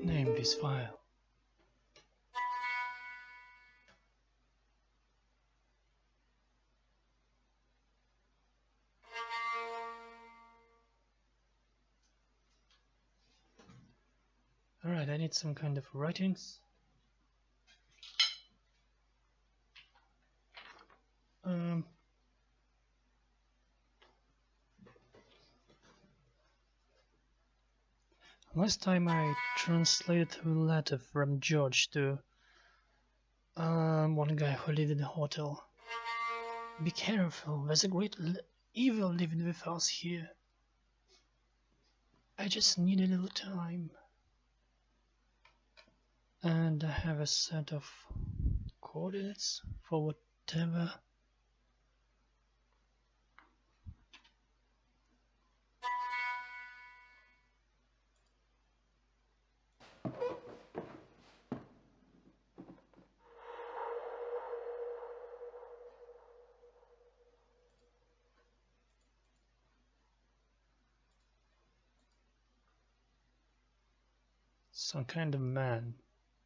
Name this file. Alright, I need some kind of writings. Last time I translated a letter from George to one guy who lived in a hotel. Be careful, there's a great evil living with us here. I just need a little time. And I have a set of coordinates for whatever. Some kind of man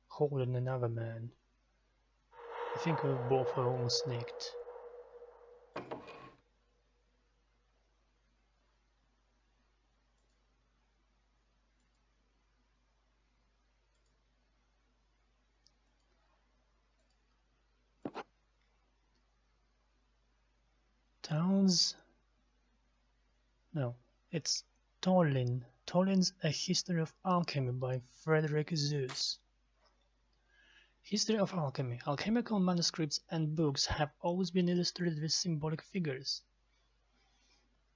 holding another man. I think we both are almost naked. Towns? No, it's Tolin. Tolin's A History of Alchemy by Frederick Seuss. History of Alchemy. Alchemical manuscripts and books have always been illustrated with symbolic figures.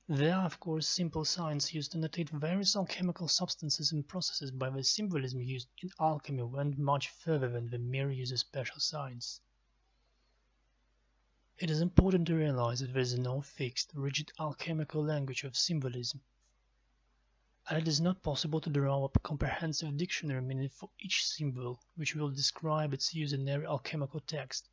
There are, of course, simple signs used to notate various alchemical substances and processes, but the symbolism used in alchemy went much further than the mere use of special signs. It is important to realize that there is no fixed, rigid alchemical language of symbolism, and it is not possible to draw up a comprehensive dictionary meaning for each symbol, which will describe its use in every alchemical text.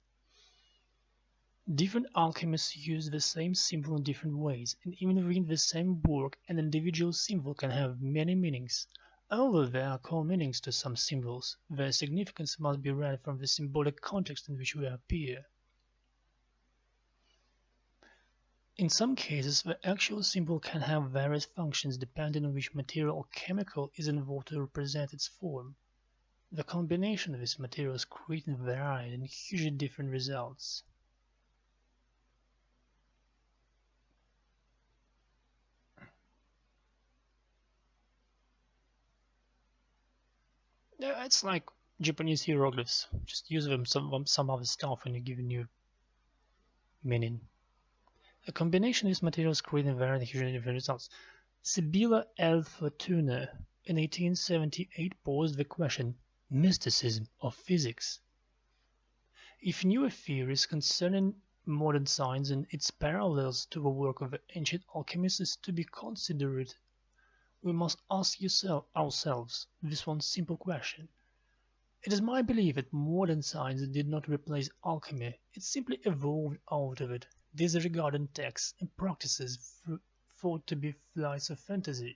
Different alchemists use the same symbol in different ways, and even within the same work, an individual symbol can have many meanings. Although there are core meanings to some symbols, their significance must be read from the symbolic context in which they appear. In some cases, the actual symbol can have various functions depending on which material or chemical is involved to represent its form. The combination of these materials creates varied and hugely different results. Yeah, it's like Japanese hieroglyphs. Just use them some other stuff and you give a new meaning. A combination of these materials creating varied and hugely different results. Sibylla L. Fortuna in 1878 posed the question, mysticism of physics. If new theories concerning modern science and its parallels to the work of the ancient alchemists is to be considered, we must ask ourselves this one simple question. It is my belief that modern science did not replace alchemy, it simply evolved out of it, disregarding texts and practices thought to be flights of fantasy.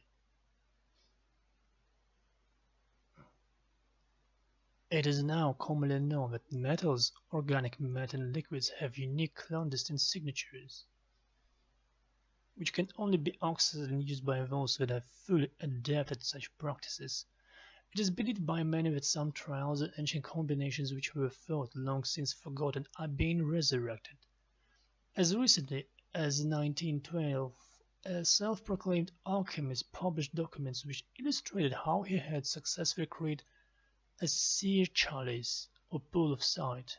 It is now commonly known that metals, organic matter and liquids have unique clandestine signatures, which can only be accessed and used by those that have fully adapted such practices. It is believed by many that some trials and ancient combinations which were thought long since forgotten are being resurrected. As recently as 1912, a self-proclaimed alchemist published documents which illustrated how he had successfully created a seer chalice or pool of sight.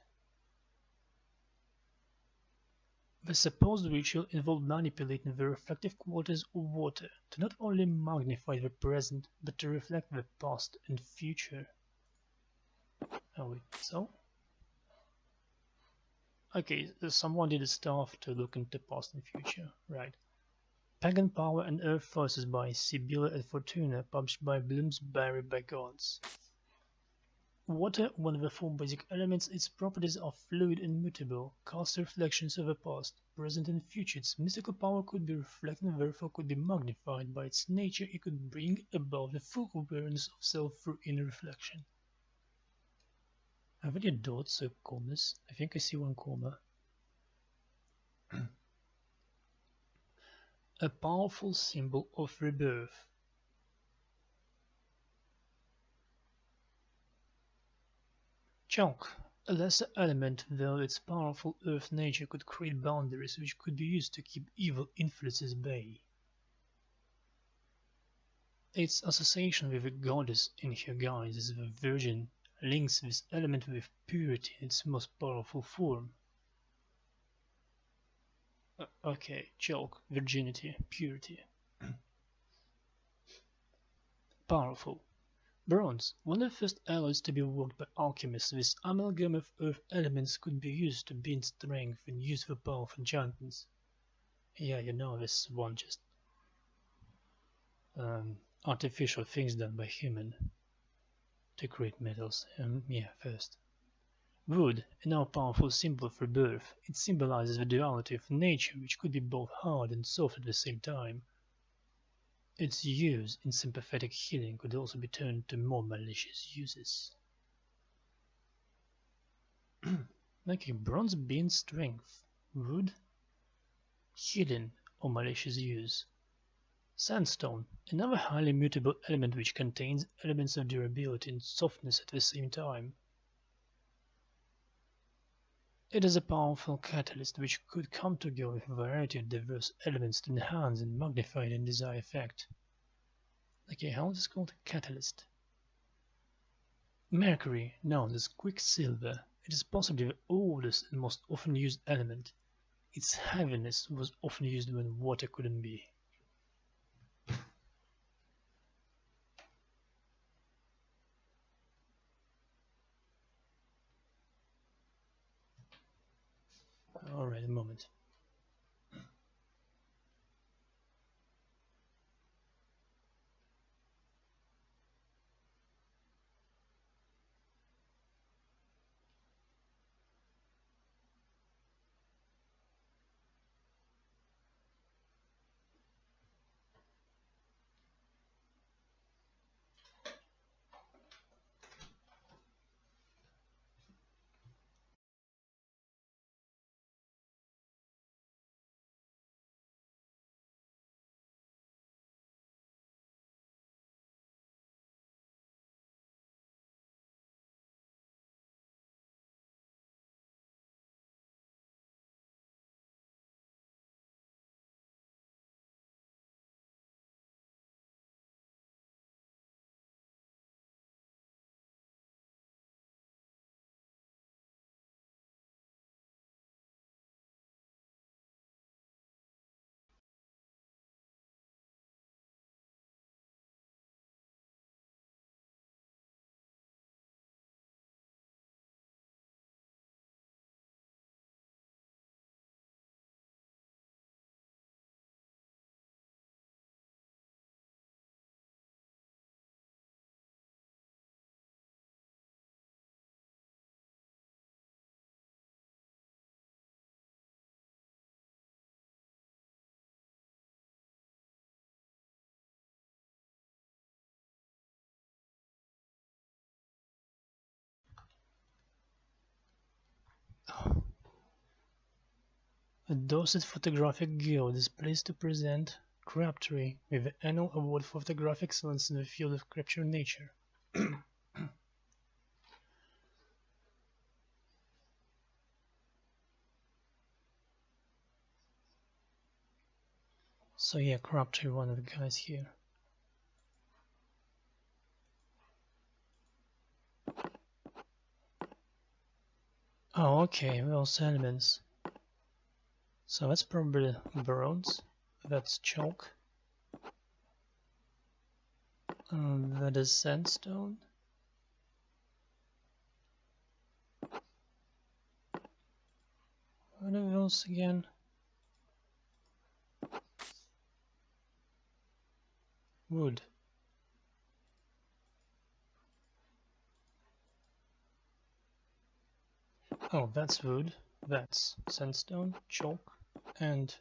The supposed ritual involved manipulating the reflective qualities of water to not only magnify the present but to reflect the past and future. Oh wait, so? Okay, someone did stuff to look into past and future, right. Pagan Power and Earth Forces by Sibylla and Fortuna, published by Bloomsbury by Gods. Water, one of the four basic elements, its properties are fluid and mutable, cast reflections of the past, present and future. Its mystical power could be reflected and therefore could be magnified. By its nature, it could bring about the full awareness of self through inner reflection. Have any dots or commas? I think I see one comma. A powerful symbol of rebirth. Chalk, a lesser element, though its powerful earth nature could create boundaries which could be used to keep evil influences at bay. Its association with a goddess in her guise as the Virgin links this element with purity in its most powerful form. Okay, chalk, virginity, purity. Powerful. Bronze, one of the first alloys to be worked by alchemists, this amalgam of earth elements could be used to gain strength and use for powerful enchantments. Yeah, you know this one, just artificial things done by human to create metals. Yeah, first. Wood, a now powerful symbol of rebirth, it symbolizes the duality of nature, which could be both hard and soft at the same time. Its use in sympathetic healing could also be turned to more malicious uses. Okay, bronze being strength, wood, healing or malicious use. Sandstone, another highly mutable element which contains elements of durability and softness at the same time. It is a powerful catalyst which could come together with a variety of diverse elements to enhance and magnify the desired effect. Okay, how is this called? Catalyst. Mercury, known as quicksilver, it is possibly the oldest and most often used element. Its heaviness was often used when water couldn't be. Alright, a moment. A Dorset Photographic Guild is pleased to present Crabtree with the Annual Award for Photographic Excellence in the field of capturing nature. So yeah, Crabtree, one of the guys here. Oh, okay, those elements. So that's probably bronze. That's chalk. That is sandstone. What are those again? Wood. Oh, that's wood, that's sandstone, chalk, and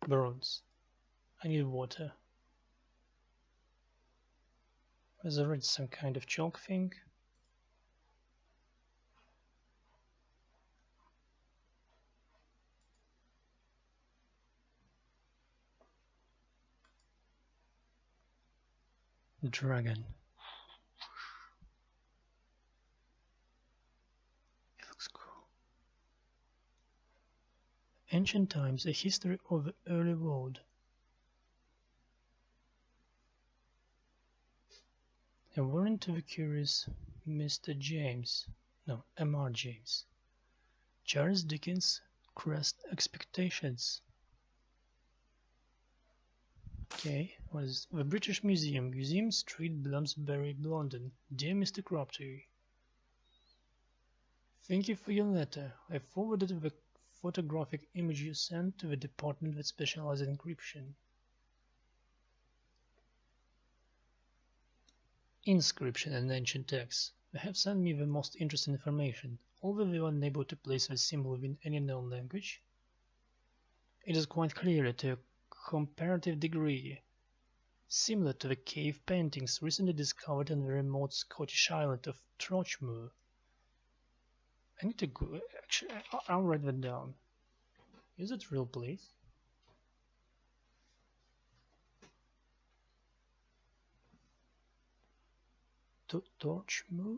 bronze. I need water. There's already some kind of chalk thing. Dragon. It looks cool. Ancient times, a history of the early world. A warning to the curious Mr. James. No, M.R. James. Charles Dickens crushed expectations. Okay, what is the British Museum, Museum Street, Bloomsbury, London. Dear Mr. Crabtree, thank you for your letter. I forwarded the photographic image you sent to the department that specializes in encryption. Inscription and ancient texts. They have sent me the most interesting information, although they were unable to place the symbol within any known language. It is quite clearly to a comparative degree similar to the cave paintings recently discovered on the remote Scottish island of Trochmoor. I need to go. Actually, I'll write that down. Is it real place? Torchmoor?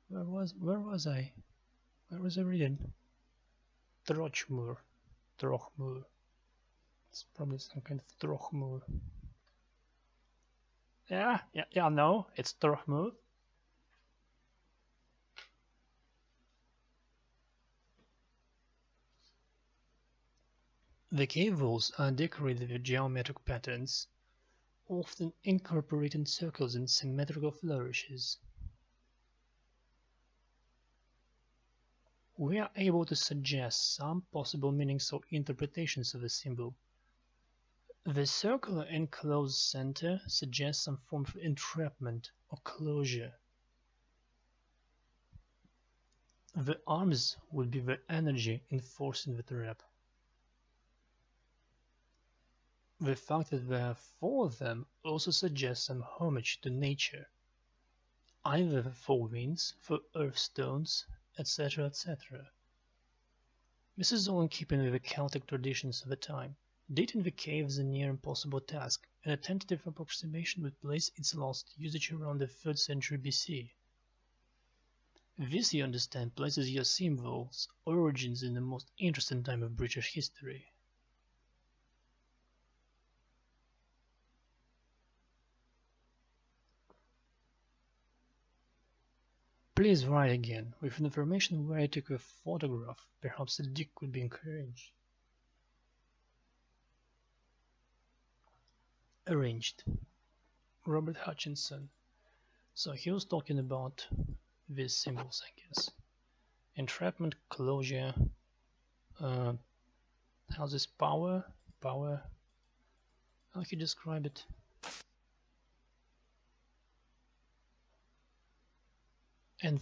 Where was I? Where was I reading? Trochmoor. Trochmoor. It's probably some kind of Trochmoor. Yeah, no, it's Trochmoor. The cave walls are decorated with geometric patterns, often incorporating circles and symmetrical flourishes. We are able to suggest some possible meanings or interpretations of the symbol. The circular enclosed center suggests some form of entrapment or closure. The arms would be the energy enforcing the trap. The fact that there are 4 of them also suggests some homage to nature, either the 4 winds, 4 earth stones, etc., etc. This is all in keeping with the Celtic traditions of the time. Dating the cave is a near impossible task, and a tentative approximation would place its last usage around the 3rd century BC. This, you understand, places your symbol's origins in the most interesting time of British history. Please write again, with information where I took a photograph. Perhaps a dig could be encouraged. Arranged. Robert Hutchinson. So he was talking about these symbols, I guess. Entrapment, closure, how's this power, how can you describe it? And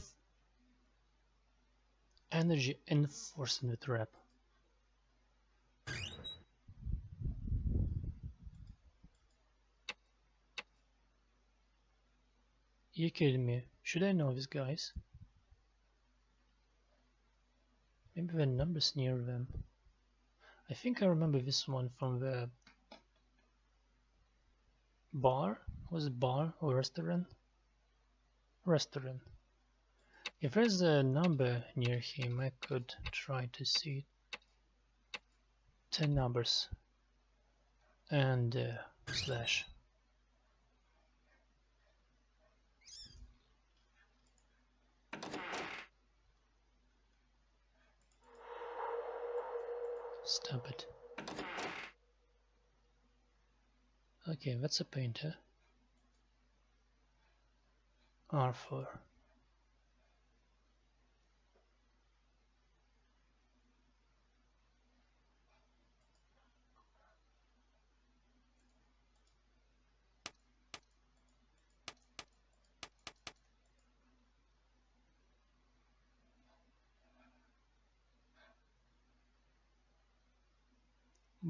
energy enforcing the trap. You kidding me? Should I know these guys? Maybe the numbers near them. I think I remember this one from the bar. Was it bar or restaurant? Restaurant. If there's a number near him, I could try to see 10 numbers and slash. Stop it. Okay, that's a painter. R4.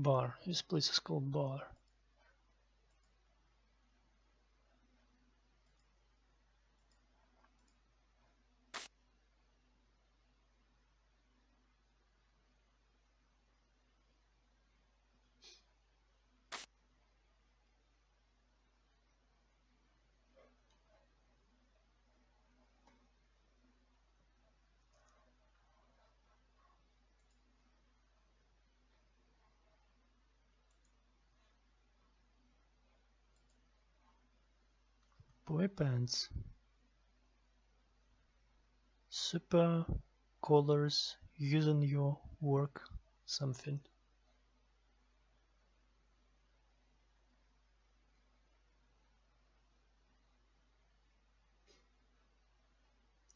Bar. This place is called Bar. Boy pants. Super colors used on your work something.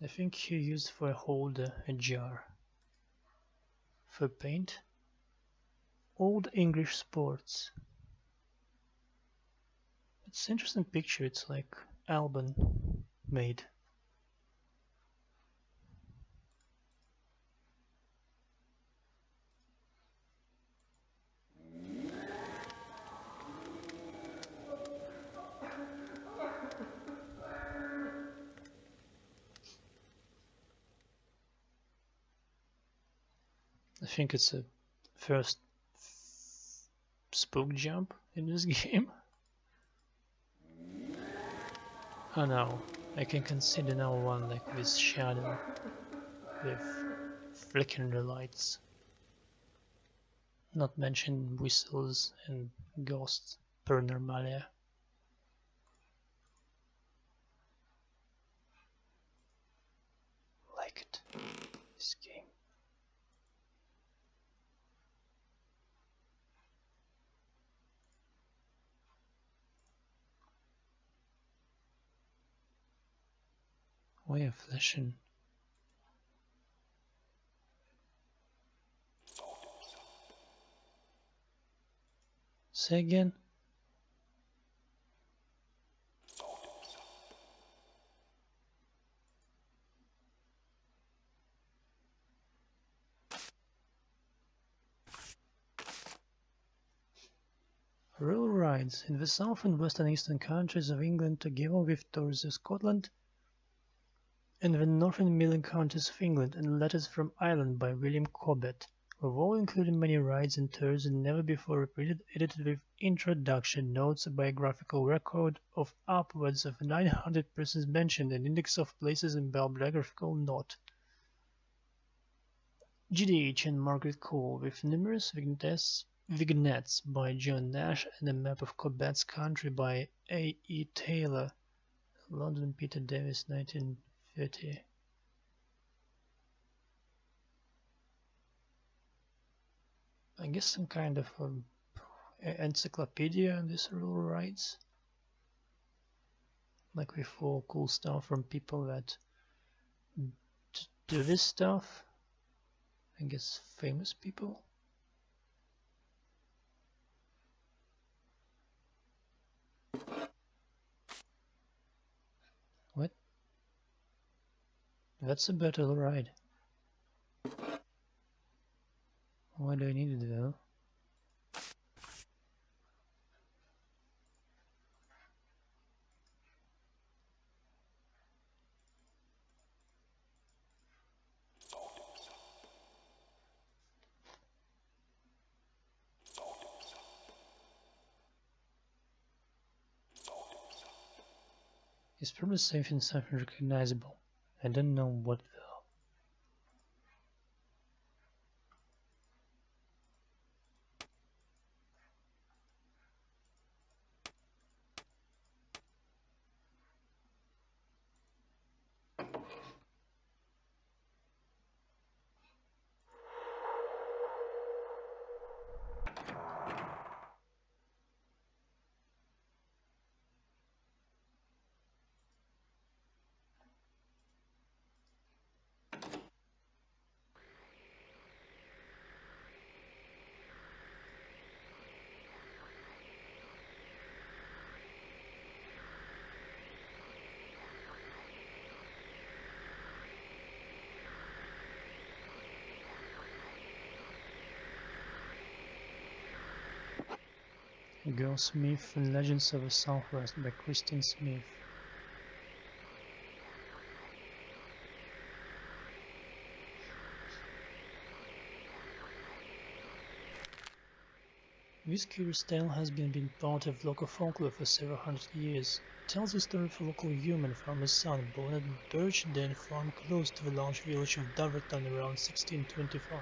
I think he used for a holder, a jar. For paint. Old English sports. It's an interesting picture, it's like Alban made. I think it's a first spook jump in this game. Oh no, I can consider now one like this shadow with flickering the lights. Not mention whistles and ghosts per normalia. Like it. This game. Way of flashing. Say again. Rural rides in the south and west and eastern counties of England together with tours of Scotland and the north and midland counties of England and letters from Ireland by William Cobbett, have all included many rides and tours and never before repeated, edited with introduction, notes, a biographical record of upwards of 900 persons mentioned, an index of places and bibliographical note. GDH and Margaret Cole, with numerous vignettes by John Nash and a map of Cobbett's country by A. E. Taylor. London, Peter Davis, 1930. I guess some kind of encyclopedia on these rural rides. Like with all cool stuff from people that do this stuff. I guess famous people. What? That's a battle ride. Why do I need it though? It's probably something recognizable. I don't know what though. Girl Smith and Legends of the Southwest by Christine Smith. This curious tale has been part of local folklore for several hundred years. It tells the story of a local human farmer's son born at Birch Den Farm close to the large village of Doverton around 1625.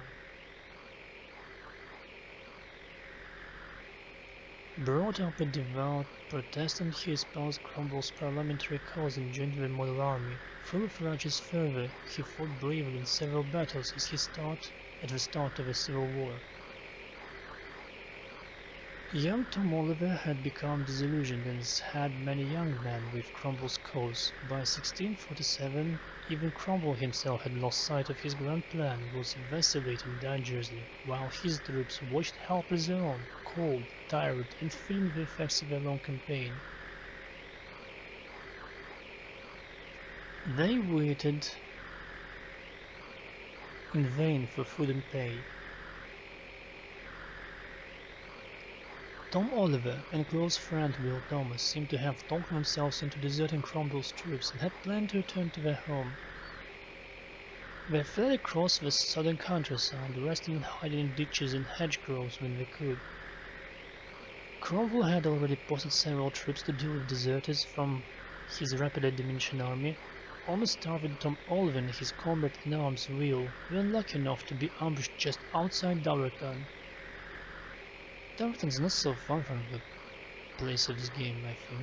Brought up a devout Protestant, he espoused Cromwell's parliamentary cause and joined the Model Army. Full of righteous fervor, he fought bravely in several battles at the start of the Civil War. Young Tom Oliver had become disillusioned and had many young men with Cromwell's cause. By 1647, even Cromwell himself had lost sight of his grand plan and was vacillating dangerously, while his troops watched helplessly on, cold, tired, and feeling the effects of a long campaign. They waited in vain for food and pay. Tom Oliver and close friend Will Thomas seemed to have talked themselves into deserting Cromwell's troops and had planned to return to their home. They fled across the southern countryside, resting and hiding in ditches and hedgerows when they could. Cromwell had already posted several troops to deal with deserters from his rapidly diminishing army. Almost starving Tom Oliver and his comrade-in-arms Will were unlucky enough to be ambushed just outside Doverton. Doverton's not so far from the place of this game, I think.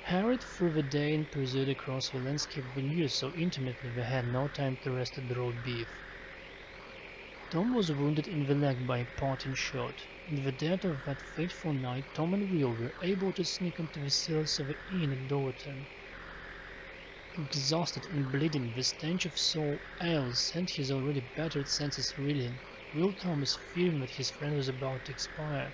Harried through the day and pursued across the landscape they knew so intimately they had no time to rest at the roast beef. Tom was wounded in the leg by a parting shot. In the dead of that fateful night, Tom and Will were able to sneak into the cellars of the inn at Doverton. Exhausted and bleeding, the stench of sour ale sent his already battered senses reeling. Will Thomas, fearing that his friend was about to expire,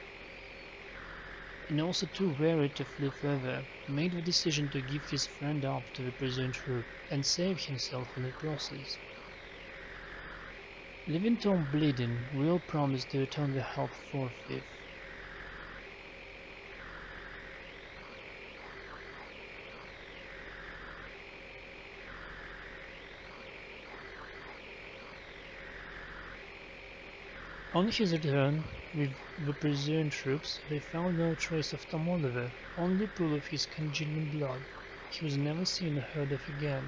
and also too weary to flee further, made the decision to give his friend up to the pursuing troop and save himself in the process. Leaving Tom bleeding, Will promised to return the help forthwith. On his return with the pursuing troops, they found no trace of Tom Oliver, only a pool of his congealing blood. He was never seen or heard of again.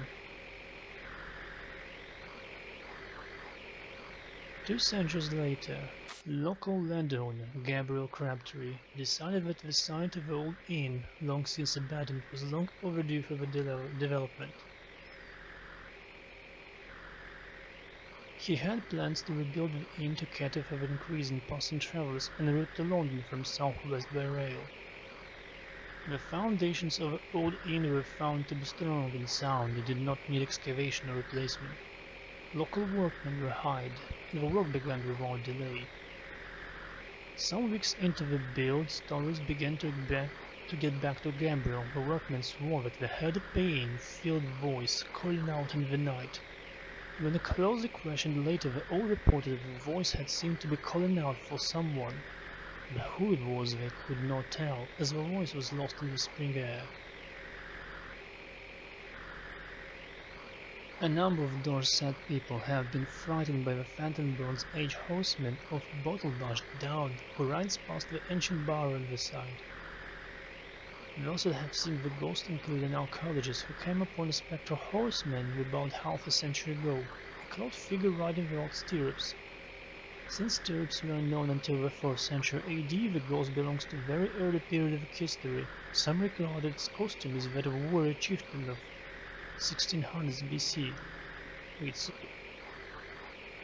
2 centuries later, local landowner Gabriel Crabtree decided that the site of the old inn, long since abandoned, was long overdue for the development. He had plans to rebuild the inn to cater for the increase in passing travelers en route to London from southwest by rail. The foundations of the old inn were found to be strong and sound and did not need excavation or replacement. Local workmen were hired, and the work began without delay. Some weeks into the build, stories began to get back to Gabriel. The workmen swore that they heard a pain-filled voice calling out in the night. When closely questioned later, they all reported that the voice had seemed to be calling out for someone, but who it was they could not tell, as the voice was lost in the spring air. A number of Dorset people have been frightened by the phantom Bronze Age horseman of Bottlebush Down, who rides past the ancient bar on the side. Those that have seen the ghost include an archaeologist who came upon a spectral horseman about half a century ago, a cloaked figure riding the old stirrups. Since stirrups were unknown until the 4th century AD, the ghost belongs to a very early period of history. Some regard its costume as that of a warrior chieftain of 1600s BC.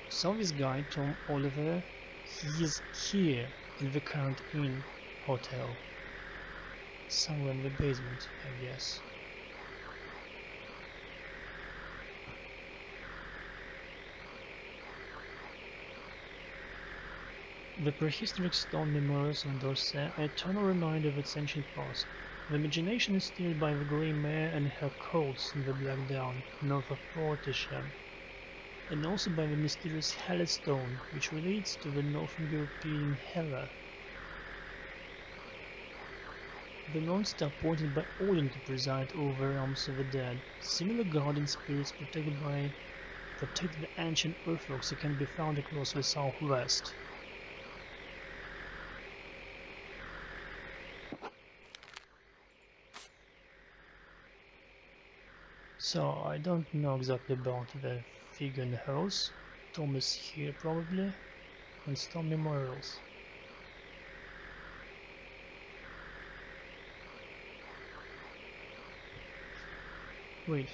So this guy, Tom Oliver, he is here in the current inn hotel. Somewhere in the basement, I guess. The prehistoric stone memorials on Dorset are an eternal reminder of its ancient past. The imagination is stirred by the grey mare and her colts in the Black Down, north of Portisham, and also by the mysterious Helle stone, which relates to the Northern European Hela. The monster appointed by Odin to preside over realms of the dead. Similar guardian spirits protect the ancient earthworks that can be found across the southwest. So I don't know exactly about the figure in the house. Tom is here probably. And stone memorials. Wait,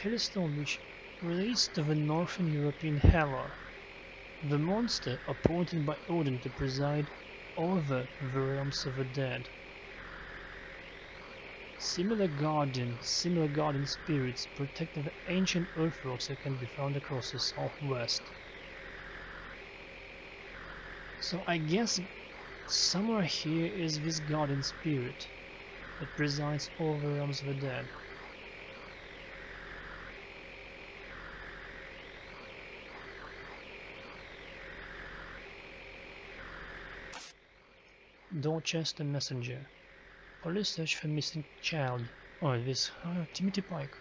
Hellstone, which relates to the Northern European Hela, the monster appointed by Odin to preside over the realms of the dead. Similar guardian spirits protect the ancient earthworks that can be found across the southwest. So I guess somewhere here is this guardian spirit that presides over realms of the dead. Dorchester Messenger. Police search for missing child. Oh, this Timothy Pike.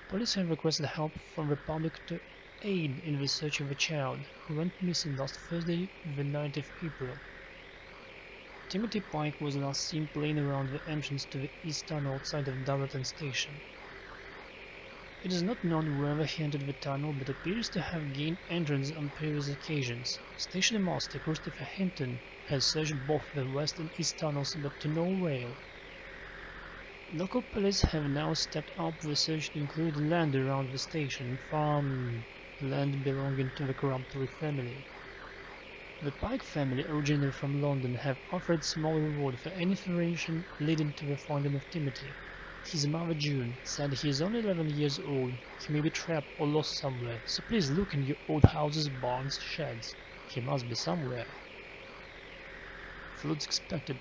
Police have requested help from the public to aid in the search of a child who went missing last Thursday, the 9th of April. Timothy Pike was last seen playing around the entrance to the east tunnel outside of Darlington Station. It is not known whether he entered the tunnel, but appears to have gained entrance on previous occasions. Station Master Christopher Hinton has searched both the west and east tunnels, but to no avail. Local police have now stepped up the search to include land around the station, farm land belonging to the Crabtree family. The Pike family, originally from London, have offered small reward for any information leading to the finding of Timothy. His mother June said he is only 11 years old, he may be trapped or lost somewhere, so please look in your old houses, barns, sheds. He must be somewhere. Floods expected.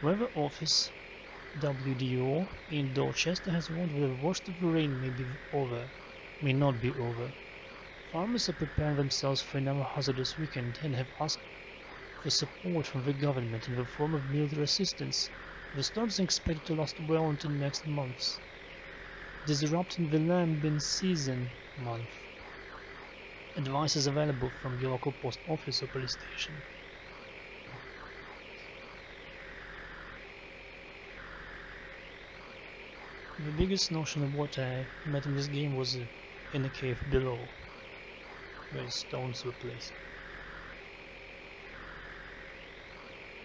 Weather Office WDO in Dorchester has warned that the worst of the rain may not be over. Farmers are preparing themselves for another hazardous weekend and have asked for support from the government in the form of military assistance. The storms are expected to last well into next month, disrupting the lambing season month. Advice is available from your local post office or police station. The biggest notion of water I met in this game was in the cave below, where stones were placed.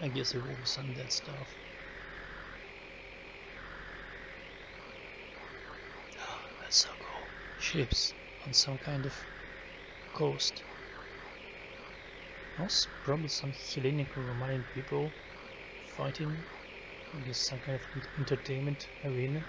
I guess it will be some dead stuff. That's so cool. Ships on some kind of coast. Also, probably some Hellenic or Romanian people fighting. I guess some kind of entertainment arena.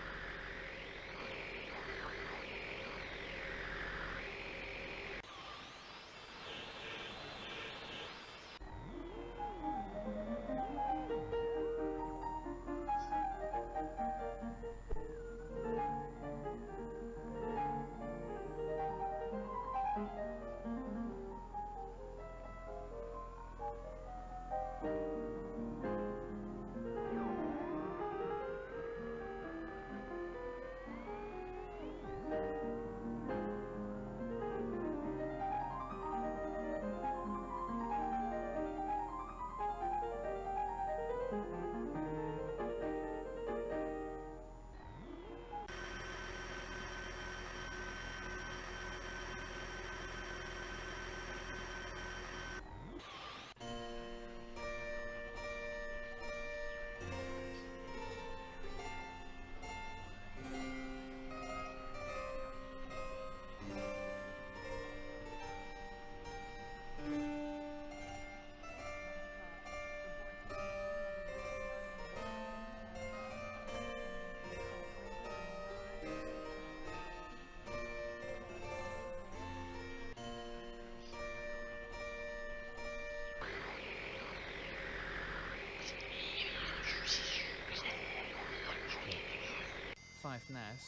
Fife Ness,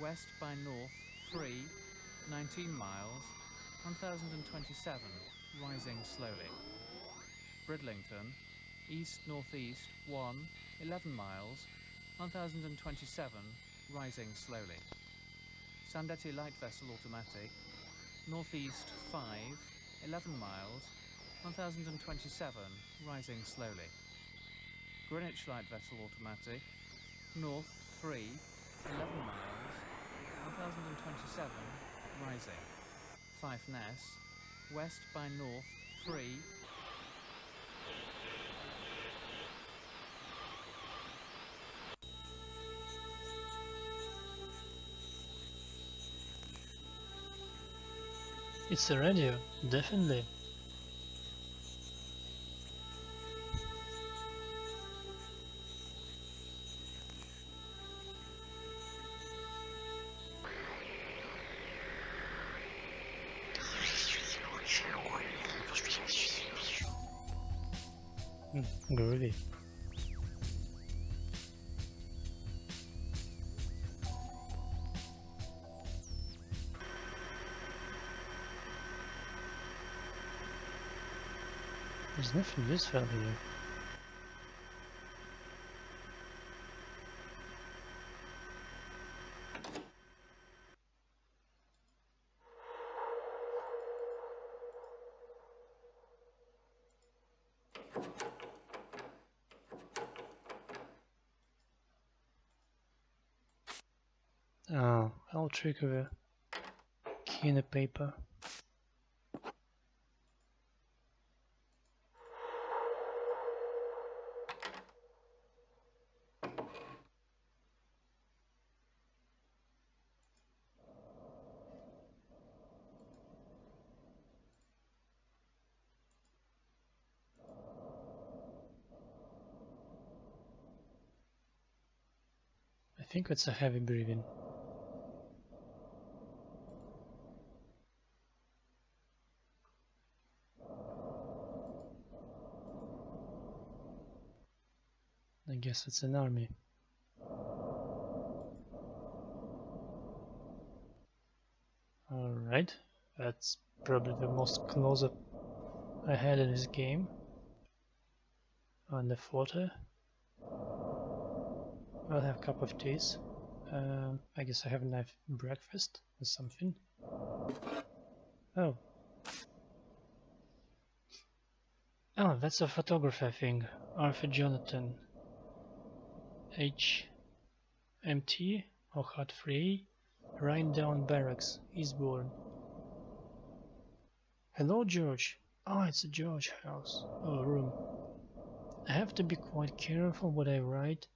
west by north 3, 19 miles, 1027, rising slowly. Bridlington, east-northeast 1, 11 miles, 1027, rising slowly. Sandetti light vessel automatic, northeast 5, 11 miles, 1027, rising slowly. Greenwich light vessel automatic, north 3, 11 miles, 1027, rising. Fife Ness, west by north 3, It's a radio, definitely. Groovy. There's nothing useful here. Oh, I'll trigger the key in the paper. I think it's a heavy breathing. I guess it's an army. Alright, that's probably the most close-up I had in this game. On the photo. I'll have a cup of teas. I guess I have a nice breakfast or something. Oh. Oh, that's a photographer thing. Arthur Jonathan. HMT or Hut 3, Rhinedown Barracks, Eastbourne. Hello, George. Oh, it's a George house or room. I have to be quite careful what I write,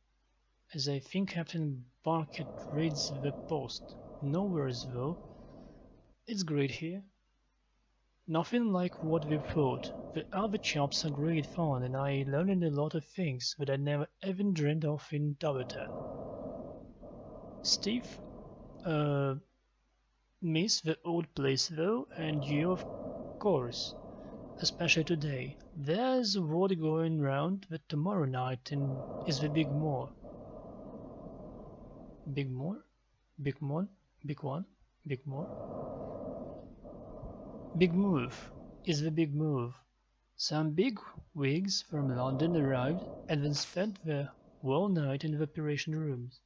as I think Captain Barkett reads the post. No worries though. It's great here. Nothing like what we thought. The other chaps are great fun, and I learned a lot of things that I never even dreamed of in Doverton. Steve, miss the old place though, and you of course. Especially today. There's a word going round that tomorrow night is the Big More. Big More? Big One? Big One? Big More? Big Move is the big move. Some big wigs from London arrived and then spent the whole night in the operation rooms.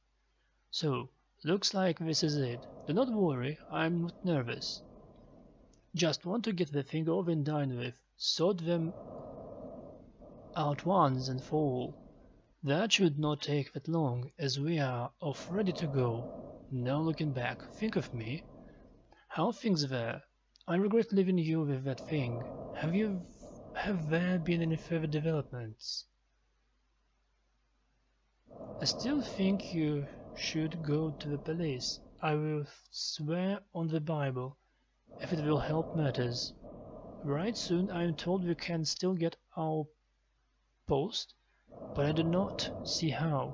So, looks like this is it. Do not worry, I'm not nervous. Just want to get the thing over and done with, sort them out once and for all. That should not take that long, as we are off ready to go. No looking back. Think of me. How things there? I regret leaving you with that thing. Have there been any further developments? I still think you should go to the police. I will swear on the Bible, if it will help matters. Right soon I am told we can still get our post, but I do not see how.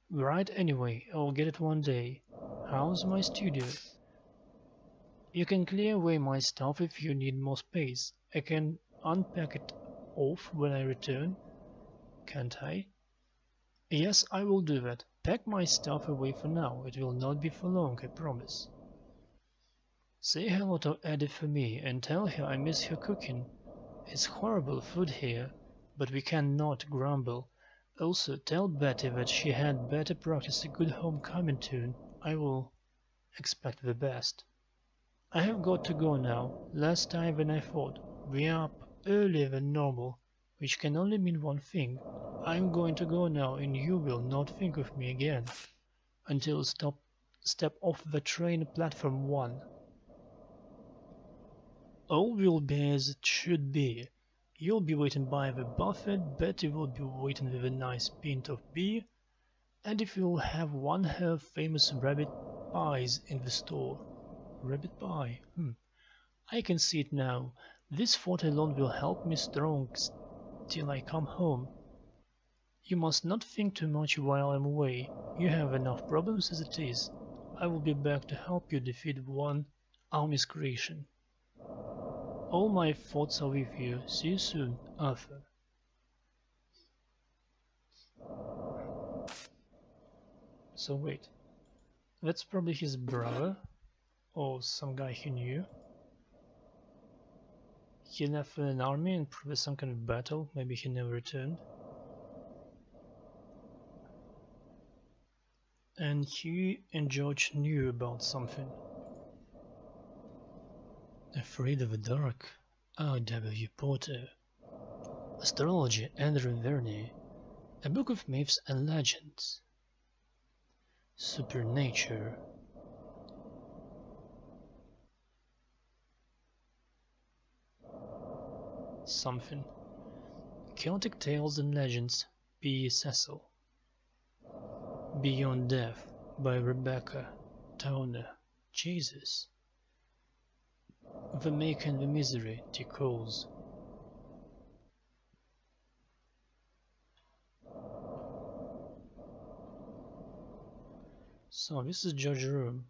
Right anyway, I'll get it one day. How's my studio? You can clear away my stuff if you need more space. I can unpack it off when I return, can't I? Yes, I will do that. Pack my stuff away for now. It will not be for long, I promise. Say hello to Edith for me and tell her I miss her cooking. It's horrible food here, but we cannot grumble. Also, tell Betty that she had better practice a good homecoming tune. I will expect the best. I have got to go now. Last time than I thought. We are up earlier than normal, which can only mean one thing. I'm going to go now and you will not think of me again until step off the train at platform 1. All will be as it should be. You'll be waiting by the buffet, Betty will be waiting with a nice pint of beer, and if you'll have one of her famous rabbit pies in the store. Rabbit pie, I can see it now. This thought alone will help me strong till I come home. You must not think too much while I'm away. You have enough problems as it is. I will be back to help you defeat one army's creation. All my thoughts are with you. See you soon, Arthur. So wait, that's probably his brother, or some guy he knew. He left an army and probably some kind of battle, maybe he never returned. And he and George knew about something. Afraid of the dark? R.W. Porter. Astrology, Andrew Verney. A book of myths and legends. Supernature. Something. Celtic Tales and Legends, P. Cecil. Beyond Death by Rebecca Towner. Jesus. The Maker and the Misery, T. Coles. So this is Judge Room.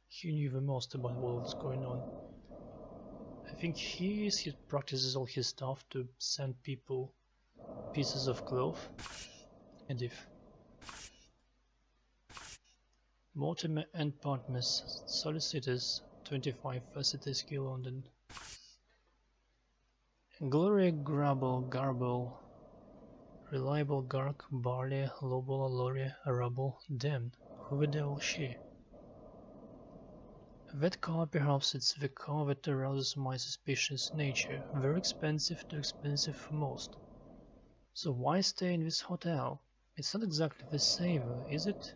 He knew the most about what was going on. I think he practices all his stuff to send people pieces of cloth. And if Mortimer and Partners, Solicitors, 25 Facility London. Gloria Grable, Garble, Reliable Gark, Barley, Lobola, Loria, Arable, Damn, who the devil is she? That car, perhaps it's the car that arouses my suspicious nature. Very expensive, too expensive for most. So why stay in this hotel? It's not exactly the Savor, is it?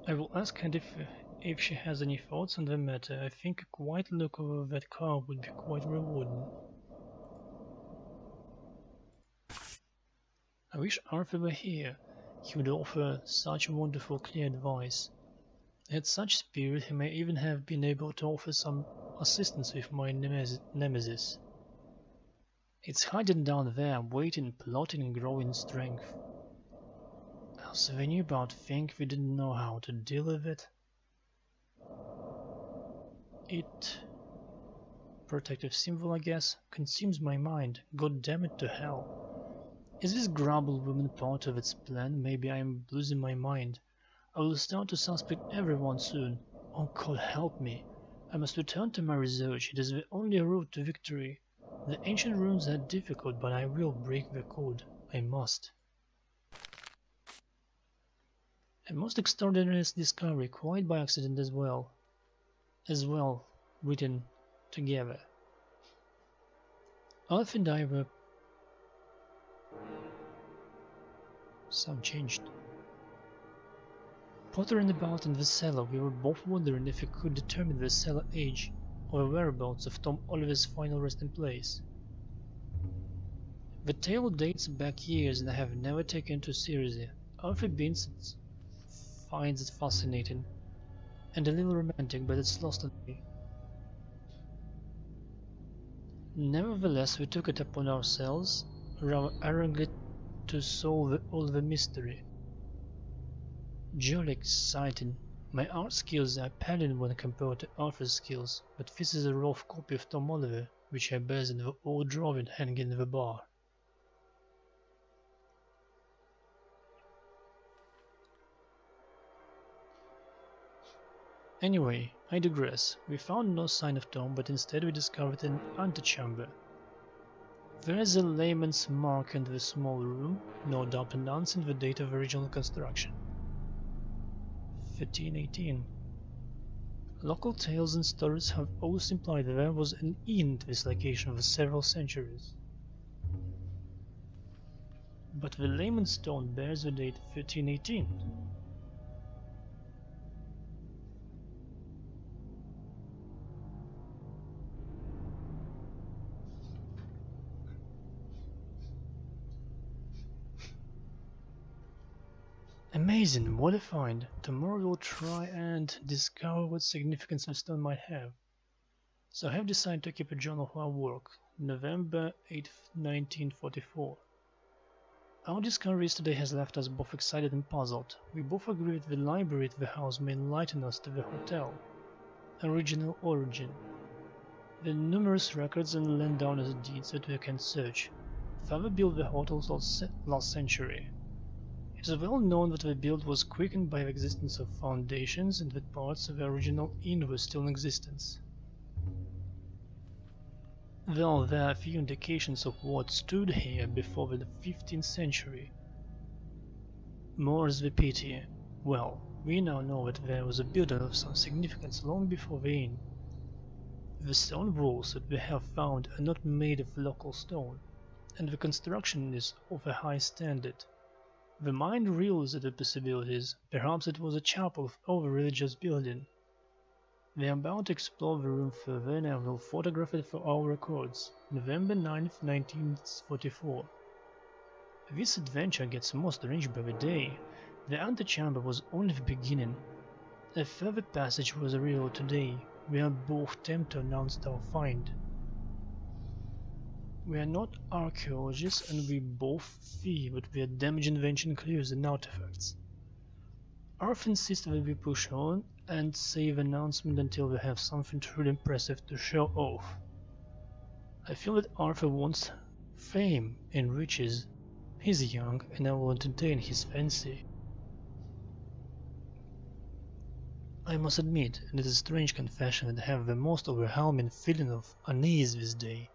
I will ask her if she has any thoughts on the matter. I think a quiet look over that car would be quite rewarding. I wish Arthur were here. He would offer such wonderful clear advice. He had such spirit he may even have been able to offer some assistance with my nemesis. It's hiding down there, waiting, plotting and growing in strength. So they knew about things we didn't know how to deal with it. It, protective symbol I guess, consumes my mind. God damn it to hell. Is this Grumble woman part of its plan? Maybe I am losing my mind. I will start to suspect everyone soon. Oh God help me. I must return to my research. It is the only route to victory. The ancient runes are difficult, but I will break the code. I must. A most extraordinary discovery, quite by accident as well, written together. Alf and I were... Some changed. Pottering about in the cellar, we were both wondering if we could determine the cellar age or whereabouts of Tom Oliver's final resting place. The tale dates back years and I have never taken it too seriously. Arthur Vincent finds it fascinating and a little romantic, but it's lost on me. Nevertheless, we took it upon ourselves, rather arrogantly, to solve all the mystery. Jolly exciting. My art skills are pallid when compared to Arthur's skills, but this is a rough copy of Tom Oliver, which I bears in the old drawing hanging in the bar. Anyway, I digress. We found no sign of Tom, but instead we discovered an antechamber. There is a layman's mark in the small room, no doubt announcing the date of original construction. 1518. Local tales and stories have always implied that there was an inn at this location for several centuries. But the layman's stone bears the date 1518. Amazing, what a find! Tomorrow we'll try and discover what significance the stone might have. So I have decided to keep a journal of our work, November 8th, 1944. Our discovery today has left us both excited and puzzled. We both agree that the library at the house may enlighten us to the hotel. Original origin. The numerous records and landowner's deeds that we can search. Father built the hotels last century. It is well known that the build was quickened by the existence of foundations and that parts of the original inn were still in existence. Though there are few indications of what stood here before the 15th century. More's the pity. Well, we now know that there was a building of some significance long before the inn. The stone walls that we have found are not made of local stone, and the construction is of a high standard. The mind reels at the possibilities. Perhaps it was a chapel of a religious building. We are about to explore the room further, and I will photograph it for our records. November 9th, 1944. This adventure gets more strange by the day. The antechamber was only the beginning. A further passage was revealed today. We are both tempted to announce our find. We are not archaeologists, and we both fear that we are damaging the ancient clues and artifacts. Arthur insists that we push on and save announcement until we have something truly impressive to show off. I feel that Arthur wants fame and riches. He's young, and I will entertain his fancy. I must admit, and it is a strange confession, that I have the most overwhelming feeling of unease this day.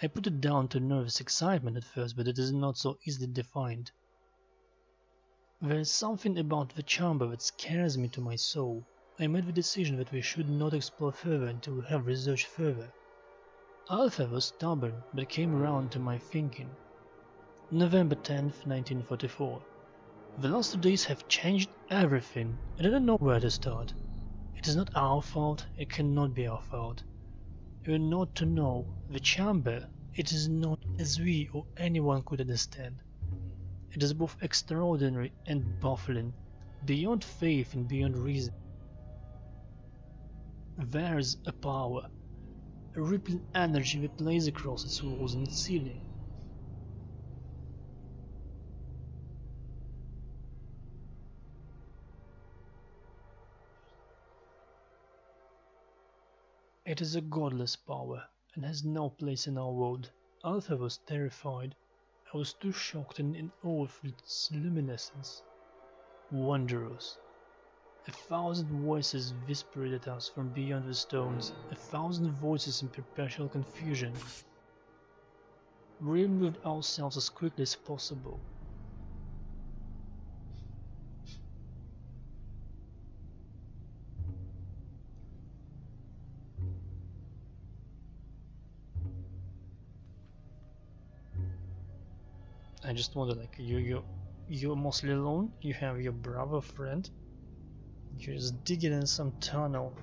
I put it down to nervous excitement at first, but it is not so easily defined. There is something about the chamber that scares me to my soul. I made the decision that we should not explore further until we have researched further. Arthur was stubborn, but came round to my thinking. November 10th, 1944. The last 2 days have changed everything, and I don't know where to start. It is not our fault, it cannot be our fault. We are not to know. The chamber, it is not as we or anyone could understand. It is both extraordinary and baffling, beyond faith and beyond reason. There is a power, a rippling energy that plays across its walls and its ceiling. It is a godless power, and has no place in our world. Arthur was terrified. I was too shocked and in awe of its luminescence. Wondrous. 1,000 voices whispered at us from beyond the stones, 1,000 voices in perpetual confusion. We removed ourselves as quickly as possible. I just wonder, like, you're mostly alone, you have your brother friend, you're just digging in some tunnel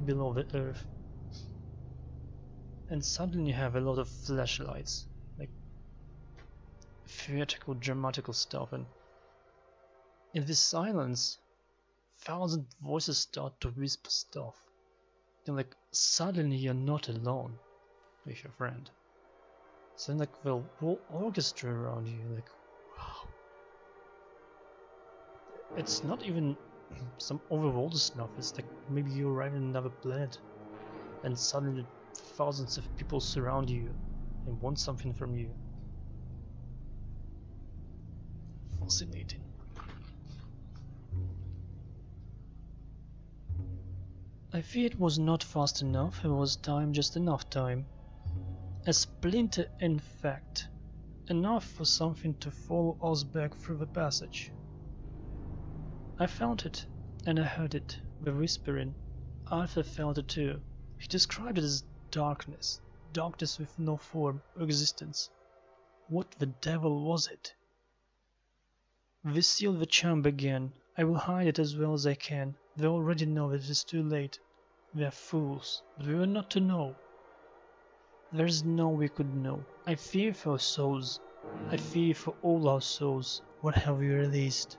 below the earth, and suddenly you have a lot of flashlights, like theatrical, dramatical stuff, and in this silence, 1,000 voices start to whisper stuff, and like suddenly you're not alone with your friend. So like the whole orchestra around you, like, wow. It's not even some overworld stuff, it's like maybe you arrive in another planet and suddenly thousands of people surround you and want something from you. Fascinating. I fear it was not fast enough, it was time, just enough time. A splinter, in fact. Enough for something to follow us back through the passage. I found it, and I heard it, the whispering. Arthur felt it too. He described it as darkness, darkness with no form or existence. What the devil was it? We seal the chamber again. I will hide it as well as I can. They already know that it is too late. We are fools, but we were not to know. There is no we could know. I fear for our souls. I fear for all our souls. What have we released?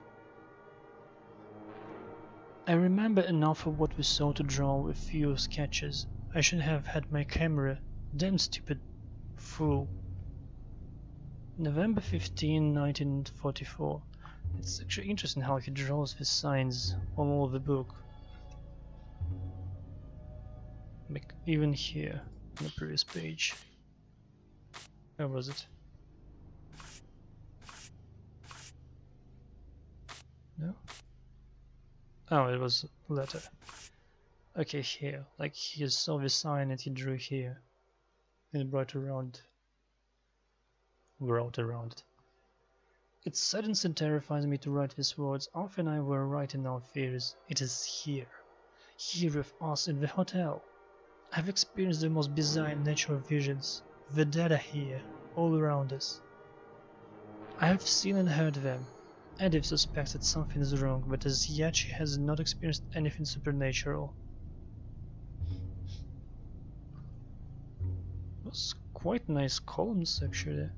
I remember enough of what we saw to draw a few sketches. I should have had my camera. Damn stupid fool. November 15, 1944. It's actually interesting how he draws the signs all over the book. Like even here, on the previous page. Where was it? No? Oh, it was a letter. Okay, here. Like he saw the sign and he drew here. And wrote around it. It saddens and terrifies me to write these words. Arthur and I were right in our fears. It is here. Here with us in the hotel. I have experienced the most bizarre natural visions. The dead are here, all around us. I have seen and heard them. Edith suspects that something is wrong, but as yet she has not experienced anything supernatural. Those quite nice columns actually.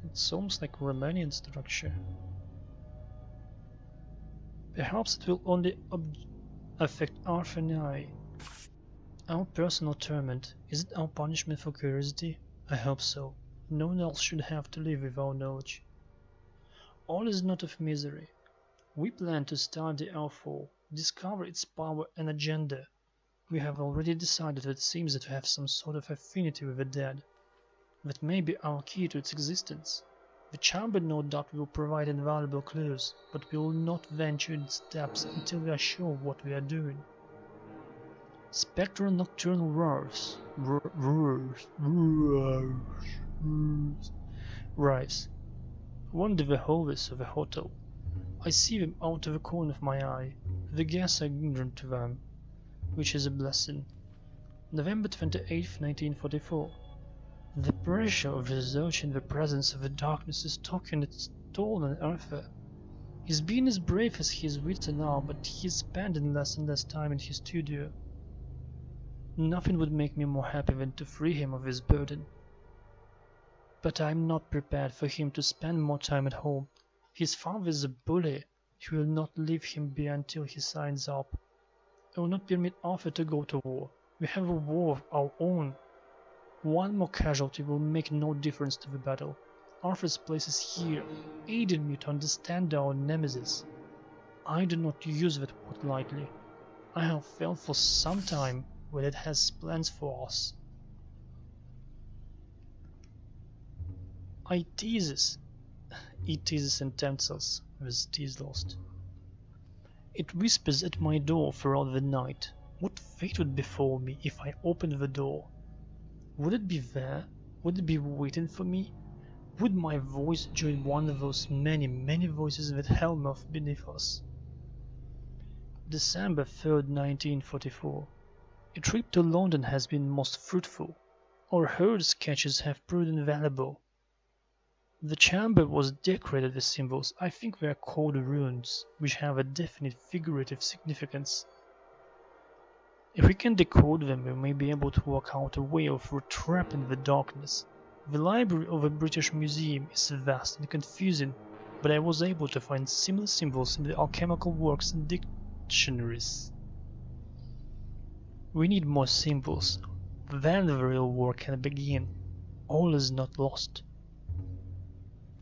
It's almost like Romanian structure. Perhaps it will only affect Arthur and I. Our personal torment, is it our punishment for curiosity? I hope so. No one else should have to live with our knowledge. All is not of misery. We plan to study our fall, discover its power and agenda. We have already decided that it seems to have some sort of affinity with the dead. That may be our key to its existence. The chamber no doubt will provide invaluable clues, but we will not venture in steps until we are sure of what we are doing. Spectral nocturnal roars. Rise. Wander the hallways of the hotel. I see them out of the corner of my eye. The guests are ignorant to them, which is a blessing. November 28, 1944. The pressure of researching the presence of the darkness is taking its toll on Arthur. He's been as brave as he is written now, but he's spending less and less time in his studio. Nothing would make me more happy than to free him of his burden. But I'm not prepared for him to spend more time at home. His father is a bully. He will not leave him be until he signs up. I will not permit Arthur to go to war. We have a war of our own. One more casualty will make no difference to the battle. Arthur's place is here, aiding me to understand our nemesis. I do not use that word lightly. I have felt for some time that it has plans for us. It teases and tempts us, with T's lost. It whispers at my door throughout the night. What fate would befall me if I opened the door? Would it be there? Would it be waiting for me? Would my voice join one of those many, many voices that held off beneath us? December 3rd, 1944. A trip to London has been most fruitful. Our herd sketches have proved invaluable. The chamber was decorated with symbols. I think they are called runes, which have a definite figurative significance. If we can decode them, we may be able to work out a way of retrapping the darkness. The library of the British Museum is vast and confusing, but I was able to find similar symbols in the alchemical works and dictionaries. We need more symbols, then the real work can begin. All is not lost.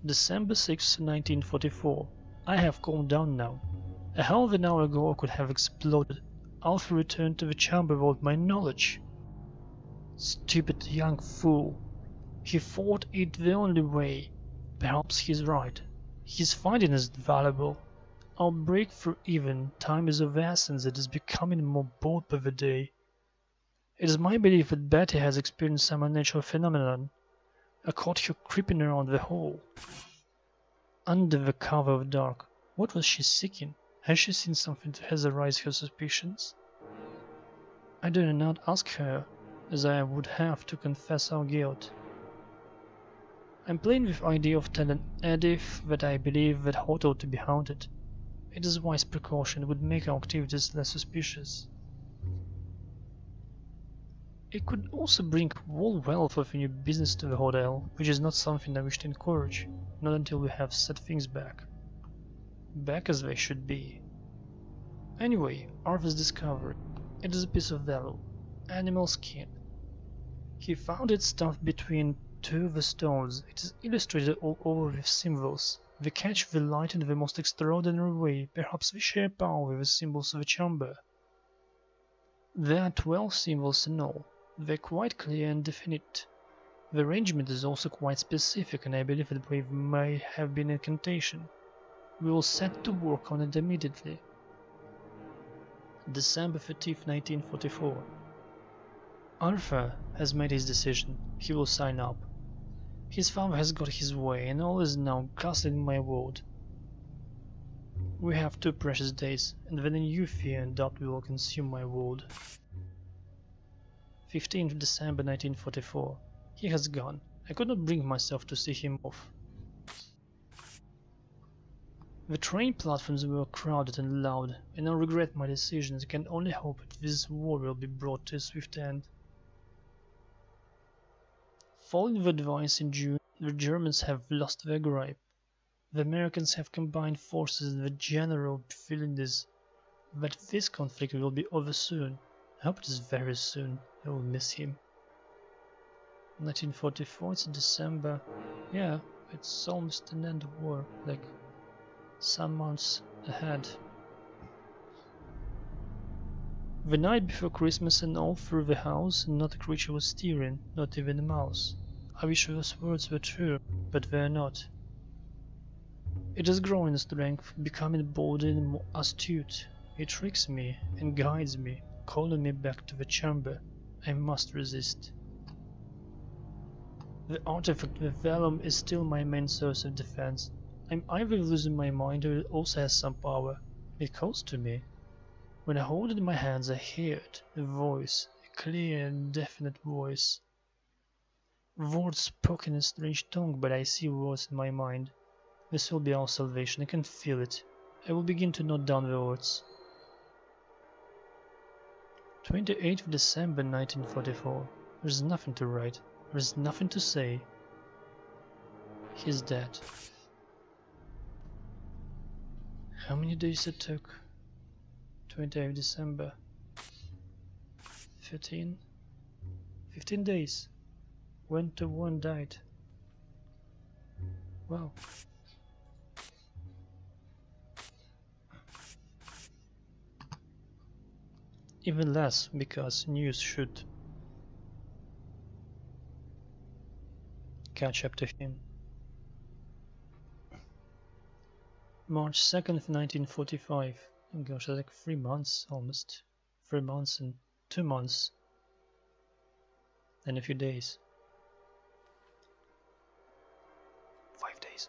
December 6, 1944. I have calmed down now. A half of an hour ago I could have exploded. Arthur returned to the chamber without my knowledge. Stupid young fool. He thought it the only way. Perhaps he's right. His finding is valuable. I'll break through even. Time is of essence. It is becoming more bold by the day. It is my belief that Betty has experienced some unnatural phenomenon. I caught her creeping around the hall. Under the cover of dark. What was she seeking? Has she seen something that has aroused her suspicions? I dare not ask her, as I would have to confess our guilt. I'm playing with the idea of telling Edith that I believe that hotel to be haunted. It is a wise precaution and would make our activities less suspicious. It could also bring all wealth of new business to the hotel, which is not something I wish to encourage, not until we have set things back. Back as they should be. Anyway, Arthur's discovery. It is a piece of value. Animal skin. He found it stuffed between two of the stones. It is illustrated all over with symbols. They catch the light in the most extraordinary way, perhaps they share power with the symbols of the chamber. There are 12 symbols in all. They're quite clear and definite. The arrangement is also quite specific, and I believe that they may have been incantation. We will set to work on it immediately. December 30th, 1944. Arthur has made his decision. He will sign up. His father has got his way, and all is now casted in my ward. We have 2 precious days, and then a new fear and doubt will consume my ward. 15th December 1944. He has gone. I could not bring myself to see him off. The train platforms were crowded and loud, and I regret my decision and can only hope that this war will be brought to a swift end. Following the advice in June, the Germans have lost their grip. The Americans have combined forces, and the general feeling is that this conflict will be over soon. I hope it is very soon. I will miss him. 1944, it's December. Yeah, it's almost an end of war, like some months ahead. The night before Christmas, and all through the house not a creature was stirring, not even a mouse. I wish those words were true, but they are not. It is growing in strength, becoming bolder and more astute. It tricks me and guides me, calling me back to the chamber. I must resist. The artifact with vellum is still my main source of defense. I'm either losing my mind or it also has some power. It calls to me. When I hold it in my hands, I hear it, a voice, a clear and definite voice. Words spoken in a strange tongue, but I see words in my mind. This will be our salvation, I can feel it. I will begin to note down the words. 28th December 1944. There's nothing to write. There's nothing to say. He's dead. How many days it took? 28th December. 15 days. Went to war and died. Wow. Even less, because news should catch up to him. March 2nd, 1945. Oh gosh, that's like 3 months almost. 3 months and 2 months. And a few days. 5 days.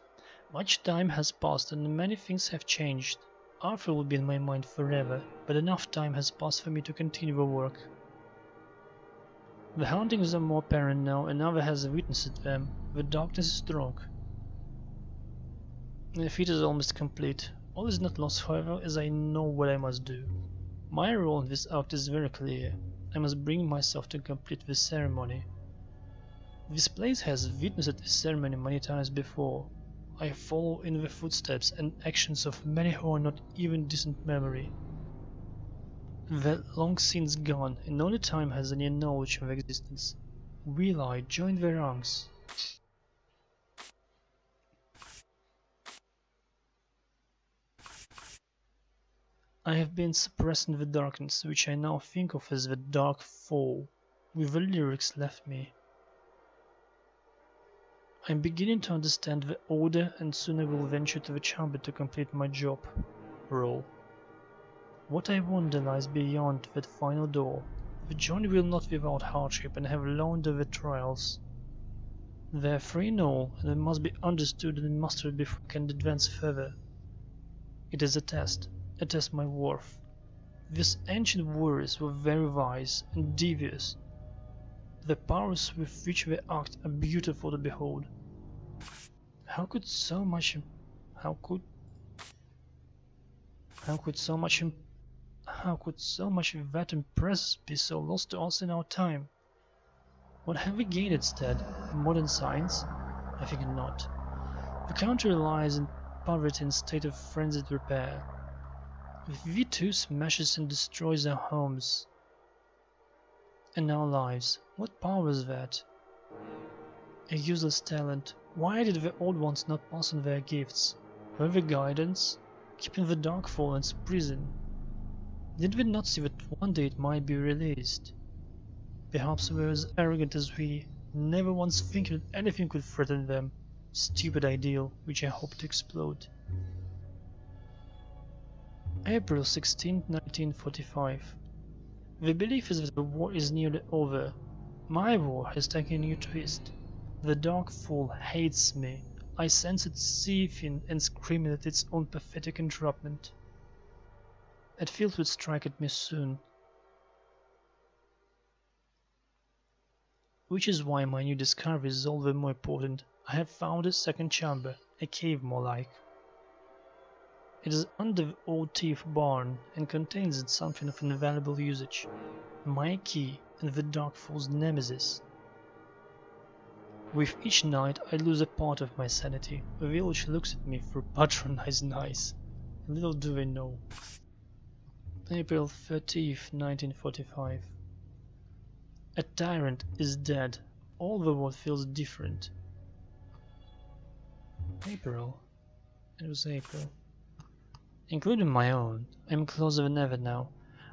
Much time has passed and many things have changed. Arthur will be in my mind forever, but enough time has passed for me to continue the work. The hauntings are more apparent now, and Arthur has witnessed them. The darkness is strong. The feat is almost complete. All is not lost, however, as I know what I must do. My role in this act is very clear. I must bring myself to complete the ceremony. This place has witnessed this ceremony many times before. I follow in the footsteps and actions of many who are not even distant memory. That long since gone, and only time has any knowledge of existence. Will I join their ranks? I have been suppressing the darkness, which I now think of as the dark fall, with the lyrics left me. I'm beginning to understand the order, and soon I will venture to the chamber to complete my job. roll. What I wonder lies beyond that final door. The journey will not be without hardship and have learned of the trials. They are free in all, and they must be understood and mastered before I can advance further. It is a test my worth. These ancient warriors were very wise and devious. The powers with which they act are beautiful to behold. How could so much that impresses be so lost to us in our time? What have we gained instead? Modern science? I think not. The country lies in poverty and state of frenzied repair. If V2 smashes and destroys our homes and our lives, what power is that? A useless talent. Why did the old ones not pass on their gifts? Were the guidance? Keeping the Darkfall in its prison? Did we not see that one day it might be released? Perhaps we were as arrogant as we, never once thinking that anything could threaten them. Stupid ideal, which I hope to explode. April 16, 1945. The belief is that the war is nearly over. My war has taken a new twist. The Darkfall hates me. I sense it seething and screaming at its own pathetic entrapment. It feels it would strike at me soon. Which is why my new discovery is all the more important. I have found a second chamber, a cave more like. It is under the old teeth barn and contains something of invaluable usage. My key and the Darkfall's nemesis. With each night I lose a part of my sanity. The village looks at me through patronizing eyes. Little do they know. April 30th, 1945. A tyrant is dead. All the world feels different. April. It was April. Including my own. I am closer than ever now.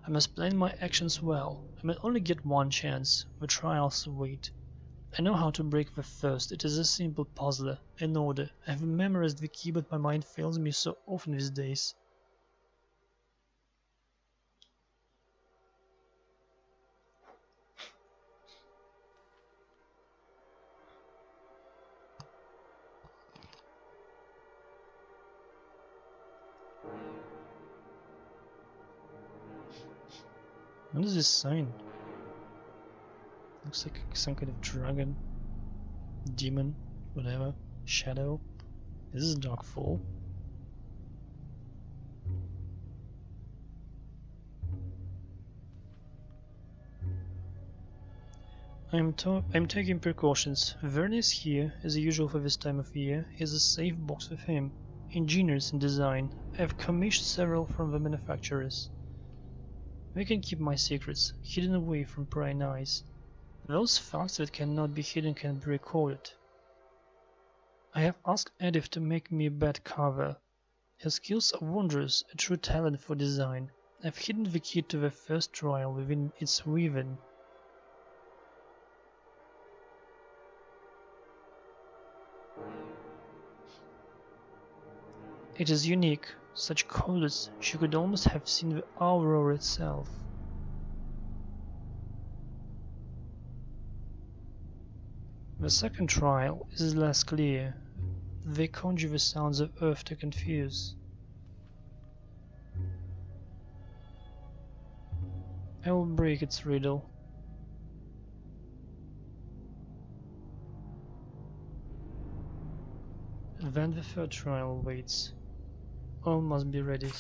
I must plan my actions well. I may only get one chance. The trials wait. I know how to break the first. It is a simple puzzler, an order. I have memorized the key, but my mind fails me so often these days. What is this sign? Looks like some kind of dragon, demon, whatever, shadow. This is Darkfall. I'm taking precautions. Verne is here, as usual for this time of year. He has a safe box with him. Ingenious in design. I have commissioned several from the manufacturers. They can keep my secrets, hidden away from prying eyes. Those facts that cannot be hidden can be recorded. I have asked Edith to make me a bed cover. Her skills are wondrous, a true talent for design. I have hidden the key to the first trial within its weaving. It is unique. Such colors, she could almost have seen the aurora itself. The second trial is less clear. They conjure the sounds of earth to confuse. I will break its riddle. Then the third trial waits. All must be ready.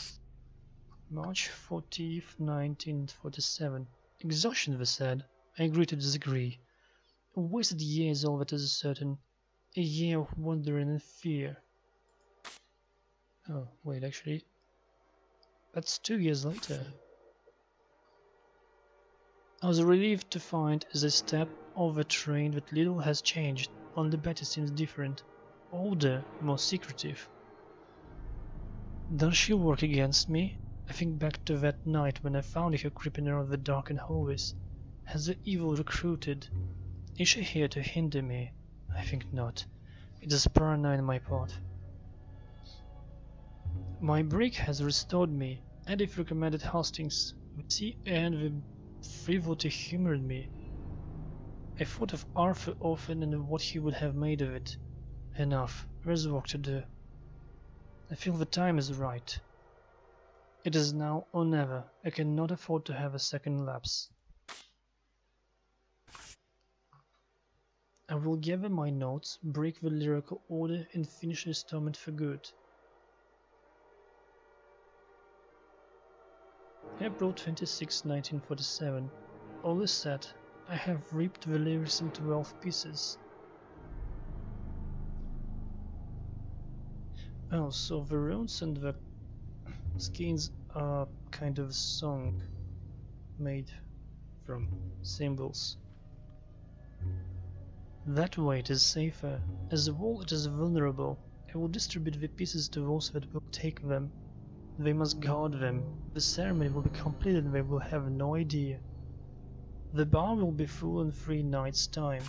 March 14th, 1947. Exhaustion, they said. I agree to disagree. A wasted year is all that is certain. A year of wandering and fear. Oh, wait, actually. That's 2 years later. I was relieved to find as I stepped off the train that little has changed. Only Betty seems different. Older, more secretive. Does she work against me? I think back to that night when I found her creeping around the darkened hallways. Has the evil recruited? Is she here to hinder me? I think not. It is paranoia on my part. My break has restored me, and if recommended Hastings, the and the frivolity humored me. I thought of Arthur often and of what he would have made of it. Enough, there's work to do. I feel the time is right. It is now or never. I cannot afford to have a second lapse. I will gather my notes, break the lyrical order, and finish the installment for good. April 26, 1947. All is said. I have ripped the lyrics into 12 pieces. Oh, so the runes and the skins are kind of a song made from symbols. That way it is safer. As a whole it is vulnerable. I will distribute the pieces to those that will take them. They must guard them. The ceremony will be completed and they will have no idea. The bar will be full in 3 nights' time.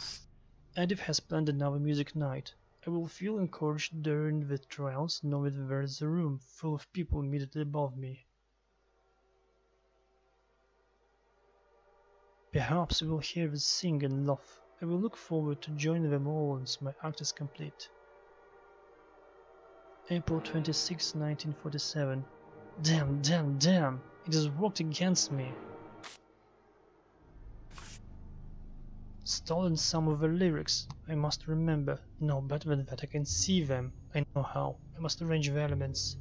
Edith has planned another music night. I will feel encouraged during the trials knowing that there is a room full of people immediately above me. Perhaps we will hear them sing and laugh. I will look forward to joining them all once my act is complete. April 26, 1947. Damn! It has worked against me. Stolen some of the lyrics. I must remember. No, better than that, I can see them. I know how. I must arrange the elements.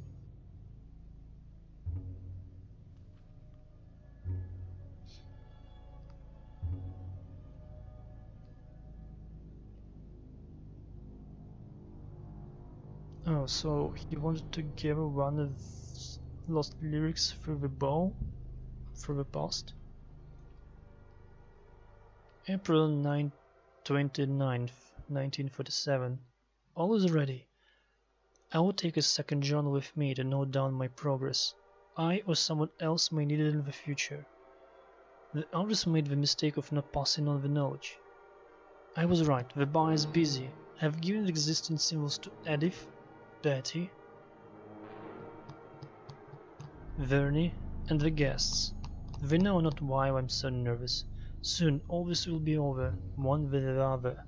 Oh, so he wanted to gather one of lost lyrics through the bow, through the past. April 29th, 1947. All is ready. I will take a second journal with me to note down my progress. I or someone else may need it in the future. The others made the mistake of not passing on the knowledge. I was right, the bar is busy. I have given the existing symbols to Edith, Betty, Vernie, and the guests. They know not why I'm so nervous. Soon all this will be over, one with the other.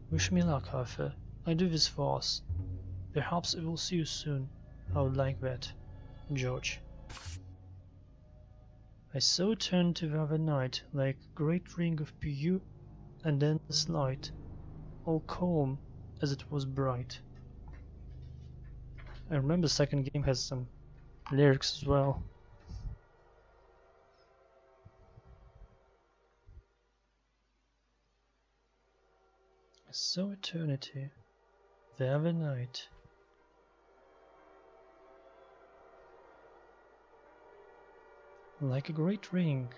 Wish me luck, Arthur. I do this for us. Perhaps I will see you soon. I would like that. George. I saw it turn to the other night, like a great ring of pure and endless light, all calm as it was bright. I remember the second game has some lyrics as well. I saw eternity the other night. Like a great ring.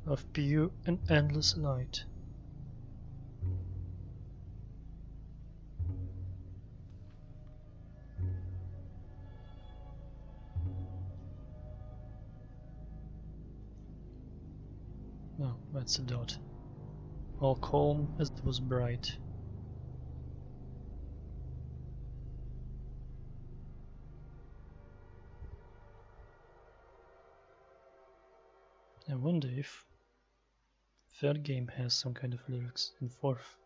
Of pure and endless light. No, that's a dot. All calm as it was bright. I wonder if third game has some kind of lyrics in fourth.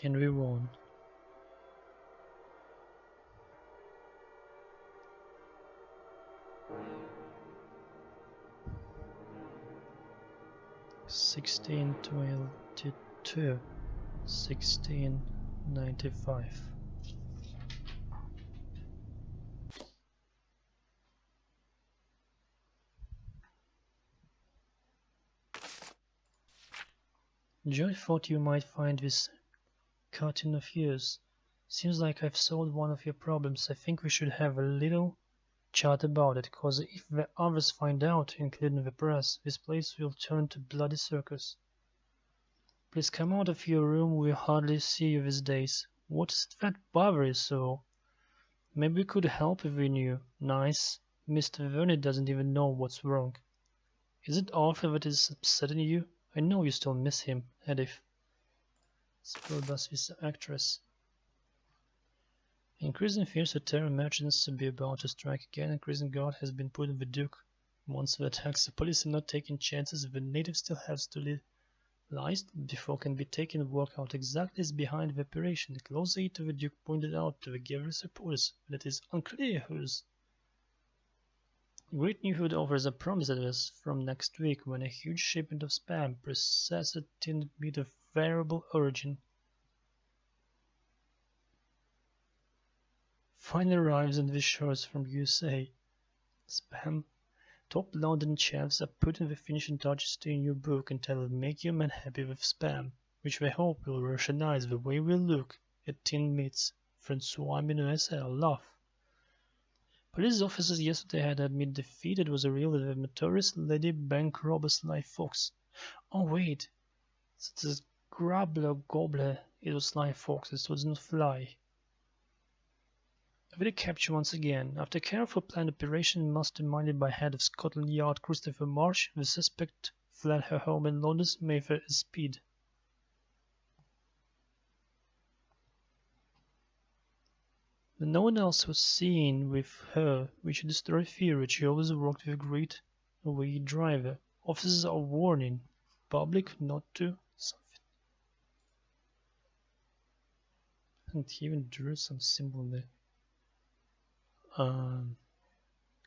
Henry Vaughan. (1622) 1695. Joy thought you might find this cartoon of yours. Seems like I've solved one of your problems. I think we should have a little chat about it, cause if the others find out, including the press, this place will turn to bloody circus. Please come out of your room, we hardly see you these days. What is that bother you so? Maybe we could help if we knew. Nice. Mr. Verney doesn't even know what's wrong. Is it Arthur that is upsetting you? I know you still miss him, Edith. Spilled us with the actress. Increasing fears that terror imagines to be about to strike again. Increasing guard has been put on the Duke. Once the attacks, the police are not taking chances. The native still has to lies before can be taken and work out exactly is behind the operation. The closer aide to the Duke pointed out to the gathering supporters that it is unclear whose. Great Newhood offers a promise that is from next week when a huge shipment of spam, processed tinned meat of variable origin, finally arrives on the shores from USA. Spam. Top London chefs are putting the finishing touches to a new book entitled Make Your Man Happy with Spam, which they hope will revolutionize the way we look at tinned meats. Francois Minuesel laugh. Police officers yesterday had admitted defeat it was a real notorious lady bank robber Sly Fox. Oh wait, it is Grabler Gobbler. It was Sly Fox, it was not Fly. With a capture once again. After a careful planned operation masterminded by head of Scotland Yard Christopher Marsh, the suspect fled her home in London's Mayfair Speed. But no one else was seen with her, which destroyed fear that she always worked with a great away driver. Officers are warning public not to something. And he even drew some symbol there.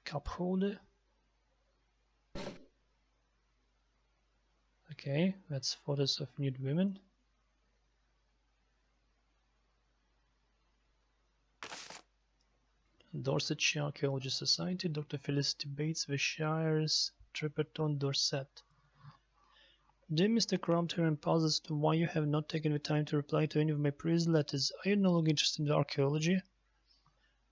Cup holder. Okay, that's photos of nude women. Dorsetshire Archaeology Society, Dr. Felicity Bates, The Shires, Tripperton, Dorset. Dear Mr. Crumpton, I'm puzzled as to why you have not taken the time to reply to any of my previous letters. Are you no longer interested in archaeology?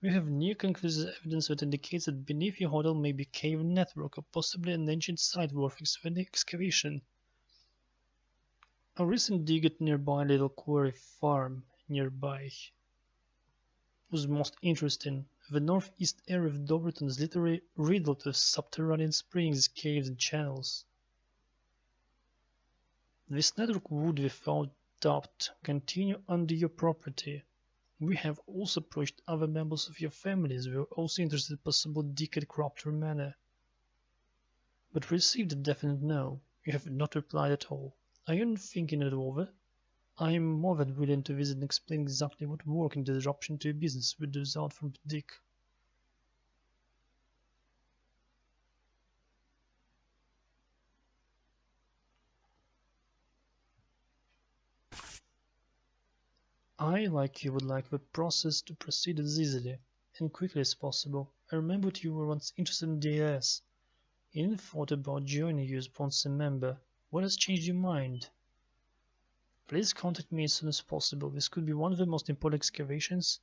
We have near conclusive evidence that indicates that beneath your hotel may be a cave network or possibly an ancient site worth excavation. A recent dig at nearby Little Quarry Farm nearby was most interesting. The northeast area of Doverton is literally riddled with subterranean springs, caves, and channels. This network would, without doubt, continue under your property. We have also approached other members of your families who are also interested in possible dig at Cropter Manor, but received a definite no. You have not replied at all. Are you not thinking it over? I am more than willing to visit and explain exactly what work and disruption to your business would result from the dig. I, like you, would like the process to proceed as easily and quickly as possible. I remember that you were once interested in DAS. You even thought about joining you as once a member. What has changed your mind? Please contact me as soon as possible. This could be one of the most important excavations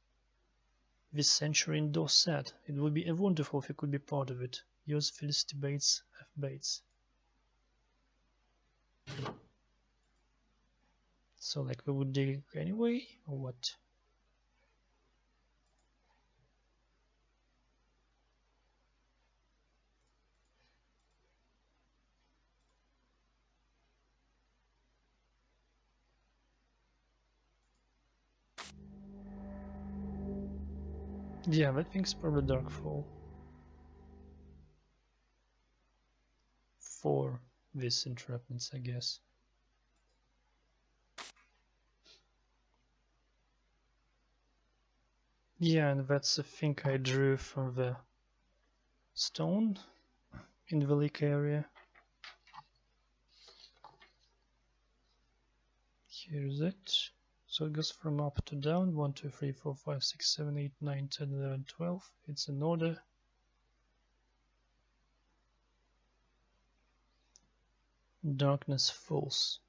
this century in Dorset. It would be wonderful if you could be part of it. Yours, Felicity Bates, F. Bates. So, like, we would dig anyway, or what? Yeah, that thing's probably Darkfall. For these entrapments, I guess. Yeah, and that's the thing I drew from the stone in the lake area. Here's it. So it goes from up to down. 1, 2, 3, 4, 5, 6, 7, 8, 9, 10, 11, 12. It's in order. Darkness falls.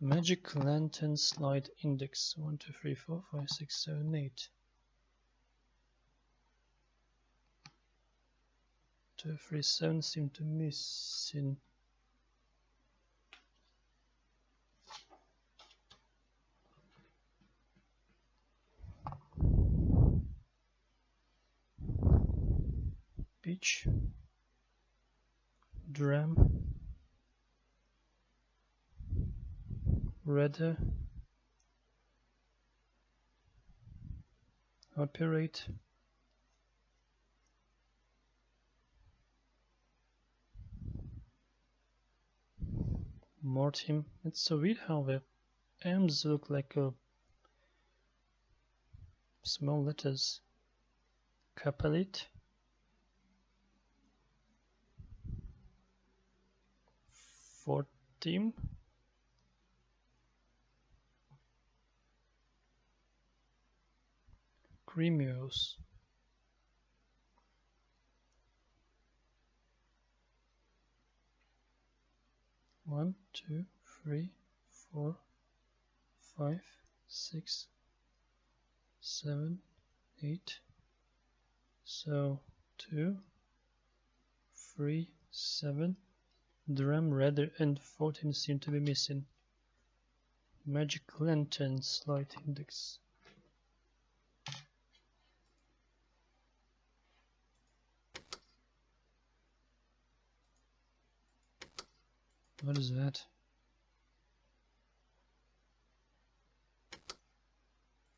Magic Lantern Slide Index 1, 2, 3, 4, 5, 6, 7, 8. 2, 3, 7 seem to miss in pitch, drum, rudder, operate, Mortim. It's so weird how the M's look like small letters. Capelit, Fortim, Cremios, one, two, three, 4, 5, 6, 7, 8. So 2, 3, 7. Drum, rudder, and 14 seem to be missing. Magic Lantern, slight index. What is that?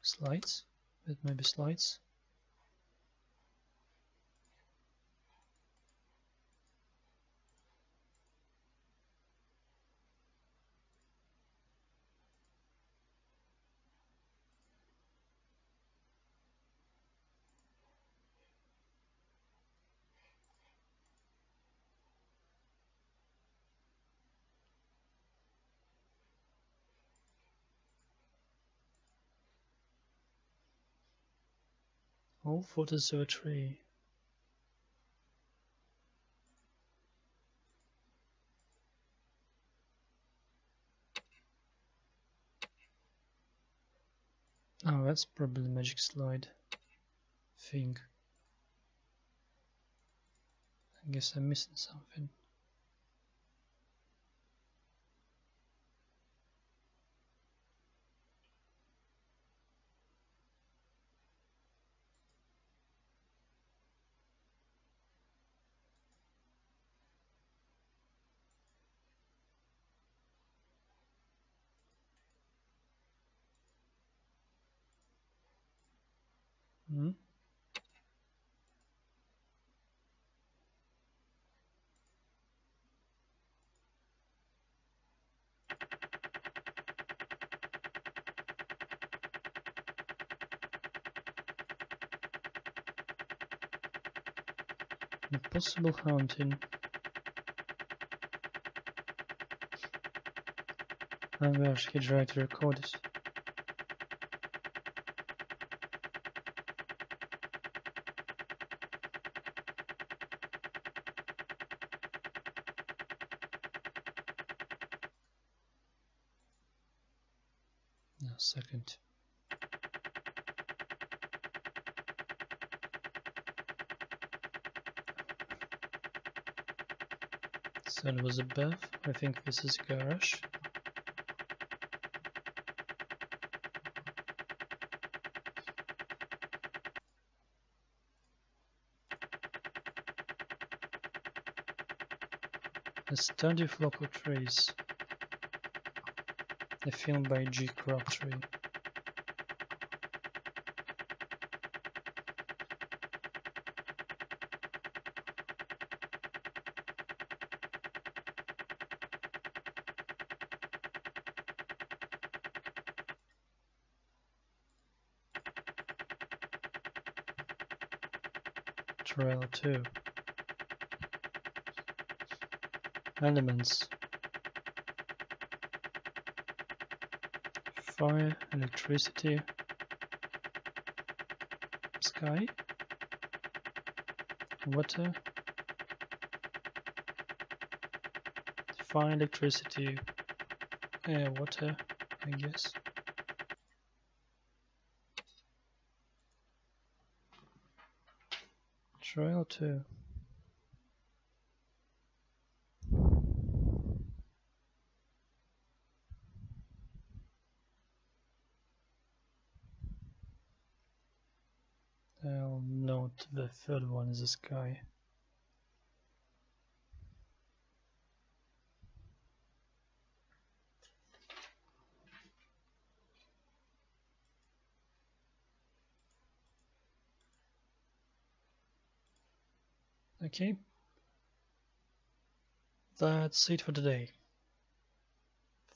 Slides? That might be slides. All photos of a tree. Oh, that's probably the magic slide thing. I guess I'm missing something. Hmm? A possible haunting. I wish he tried to record it. No, second. Sun was above. I think this is garage. A Study of Local Trees. A film by G. Crabtree. Trail 2. Elements. Fire, electricity, sky, water, fire, electricity, air, water, I guess. Trail 2. I'll note the third one is the sky. Okay, that's it for today.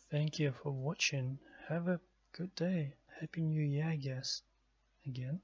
Thank you for watching. Have a good day. Happy New Year, I guess. Again.